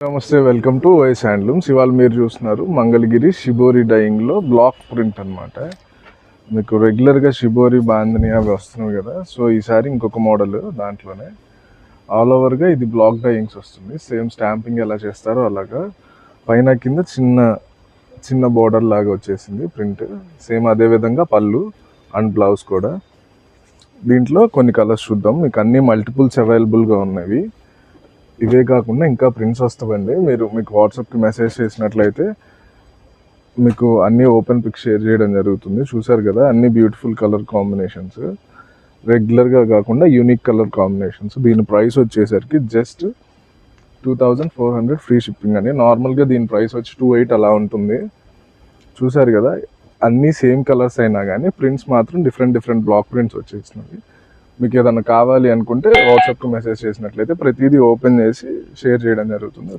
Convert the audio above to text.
నమస్తే, welcome to vice handlooms. ఇవాళ మీరు చూస్తున్నారు మంగళగిరి షిబోరి డైయింగ్లో బ్లాక్ ప్రింట్ అనమాట. మీకు రెగ్యులర్గా షిబోరి బాందిని అవి వస్తున్నాయి కదా, సో ఈసారి ఇంకొక మోడల్ దాంట్లోనే ఆల్ ఓవర్గా ఇది బ్లాక్ డైయింగ్స్ వస్తుంది. సేమ్ స్టాంపింగ్ ఎలా చేస్తారో అలాగా పైన కింద చిన్న చిన్న బోర్డర్ లాగా వచ్చేసింది ప్రింట్. సేమ్ అదే విధంగా పళ్ళు అండ్ బ్లౌజ్ కూడా. దీంట్లో కొన్ని కలర్స్ చూద్దాం. మీకు అన్ని మల్టిపుల్స్ అవైలబుల్గా ఉన్నవి. ఇవే కాకుండా ఇంకా ప్రింట్స్ వస్తాయండి. మీకు వాట్సాప్కి మెసేజ్ చేసినట్లయితే మీకు అన్నీ ఓపెన్ పిక్ షేర్ చేయడం జరుగుతుంది. చూసారు కదా, అన్ని బ్యూటిఫుల్ కలర్ కాంబినేషన్స్, రెగ్యులర్గా కాకుండా యూనిక్ కలర్ కాంబినేషన్స్. దీని ప్రైస్ వచ్చేసరికి జస్ట్ 2400 ఫ్రీ షిప్పింగ్ అండి. నార్మల్గా దీని ప్రైస్ వచ్చి 28 అలా ఉంటుంది. చూసారు కదా, అన్నీ సేమ్ కలర్స్ అయినా కానీ ప్రింట్స్ మాత్రం డిఫరెంట్ బ్లాక్ ప్రింట్స్ వచ్చేసినవి. మీకు ఏదైనా కావాలి అనుకుంటే వాట్సాప్కి మెసేజ్ చేసినట్లయితే ప్రతిదీ ఓపెన్ చేసి షేర్ చేయడం జరుగుతుంది.